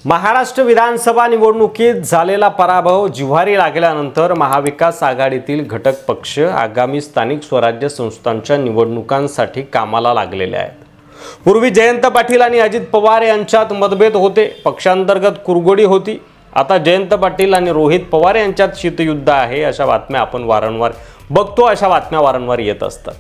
महाराष्ट्र विधानसभा निवडणुकीत झालेला पराभव जिव्हारी लागल्यानंतर महाविकास आघाडीतील घटक पक्ष आगामी स्थानिक स्वराज्य संस्थांच्या निवडणुकांसाठी कामाला लागलेले आहेत। पूर्वी जयंत पाटील आणि अजित पवार यांच्यात मतभेद होते, पक्षांतर्गत कुरघोडी होती। आता जयंत पाटील आणि रोहित पवार यांच्यात शीतयुद्ध आहे अशा बातम्या आपण वारंवार बघतो, अशा बातम्या वारंवार येत असतात।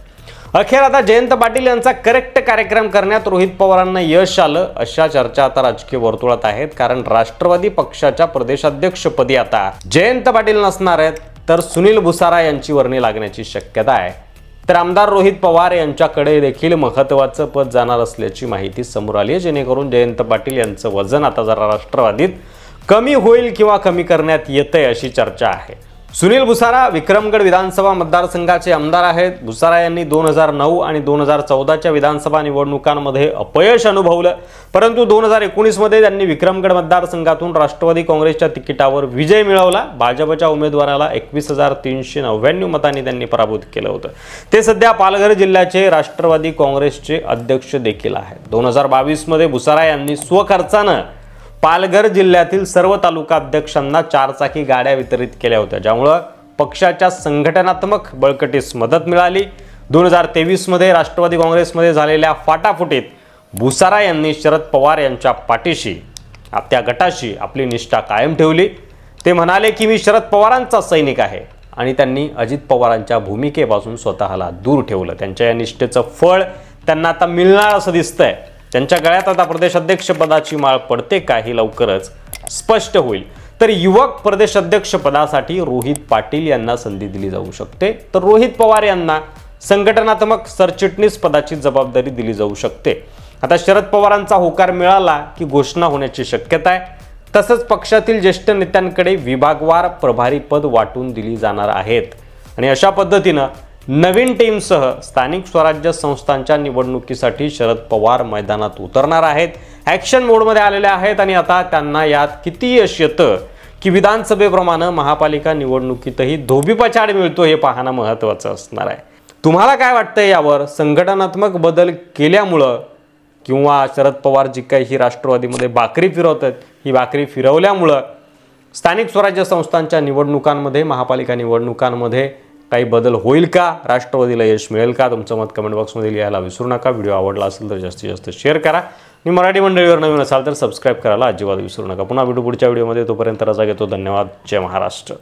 अखेर आता जयंत पाटील यांचा करेक्ट कार्यक्रम करण्यात रोहित पवारांना यश आलं अशा चर्चा आता राजकीय वर्तुळात आहेत। कारण राष्ट्रवादी पक्षाच्या प्रदेशाध्यक्षपदी आता जयंत पाटील नसणार आहेत, तर सुनील भुसारा यांची वर्णी लागण्याची शक्यता आहे। तर आमदार रोहित पवार यांच्याकडे देखील महत्त्वाचं पद जाणार असल्याची माहिती समोर आली आहे, जेणेकरून जयंत पाटील यांचं वजन आता जरा राष्ट्रवादीत कमी होईल किंवा कमी करण्यात येतंय अशी चर्चा आहे। सुनील भुसारा विक्रमगड विधानसभा मतदारसंघाचे आमदार आहेत। भुसारा यांनी 2009 आणि 2014च्या विधानसभा निवडणुकांमध्ये अपयश अनुभवलं, परंतु 2019 मध्ये त्यांनी विक्रमगड मतदारसंघातून राष्ट्रवादी काँग्रेसच्या तिकिटावर विजय मिळवला। भाजपच्या उमेदवाराला 21,399 मतांनी त्यांनी पराभूत केलं होतं। ते सध्या पालघर जिल्ह्याचे राष्ट्रवादी काँग्रेसचे अध्यक्ष देखील आहेत। 2022 मध्ये भुसारा यांनी स्वखर्चानं पालघर जिल्ह्यातील सर्व तालुका अध्यक्षांना 4 चाकी गाड्या वितरित केल्या होत्या, ज्यामुळे पक्षाच्या संघटनात्मक बळकटीस मदत मिळाली। 2023 मध्ये राष्ट्रवादी काँग्रेसमध्ये झालेल्या फाटाफुटीत भुसारा यांनी शरद पवार यांच्या पाठीशी त्या गटाशी आपली निष्ठा कायम ठेवली। ते म्हणाले की मी शरद पवारांचा सैनिक आहे आणि त्यांनी अजित पवारांच्या भूमिकेपासून स्वतःला दूर ठेवलं। त्यांच्या या निष्ठेचं फळ त्यांना आता मिळणार असं दिसतंय। त्यांच्या गळ्यात आता प्रदेशाध्यक्ष पदाची माळ पडते का हे लवकरच स्पष्ट होईल। तर युवक प्रदेशाध्यक्ष पदासाठी रोहित पाटील यांना संधी दिली जाऊ शकते, तर रोहित पवार यांना संघटनात्मक सरचिटणीस पदाची जबाबदारी दिली जाऊ शकते। आता शरद पवारांचा होकार मिळाला की घोषणा होण्याची शक्यता आहे। तसंच पक्षातील ज्येष्ठ नेत्यांकडे विभागवार प्रभारी पद वाटून दिली जाणार आहेत आणि अशा पद्धतीनं नवीन टीमसह स्थानिक स्वराज्य संस्थांच्या निवडणुकीसाठी शरद पवार मैदानात उतरणार आहेत, ॲक्शन मोडमध्ये आलेले आहेत आणि आता त्यांना यात किती यश येतं की विधानसभेप्रमाणे महापालिका निवडणुकीतही धोबीपछाड मिळतो हे पाहणं महत्त्वाचं असणार आहे। तुम्हाला काय वाटतं यावर? संघटनात्मक बदल केल्यामुळं किंवा शरद पवार जी काही ही राष्ट्रवादीमध्ये बाकरी फिरवतात, ही बाकरी फिरवल्यामुळं स्थानिक स्वराज्य संस्थांच्या निवडणुकांमध्ये, महापालिका निवडणुकांमध्ये काही बदल होईल का? राष्ट्रवादीला यश मिळेल का? तुमचं मत कमेंट बॉक्समध्ये लिहायला विसरू नका। व्हिडिओ आवडला असेल तर जास्तीत जास्त शेअर करा आणि मराठी मंडळीवर नवीन असाल तर सबस्क्राईब करायला अजिबात विसरू नका। पुन्हा भेटू पुढच्या व्हिडिओमध्ये, तोपर्यंत रजा घेतो। धन्यवाद। जय महाराष्ट्र।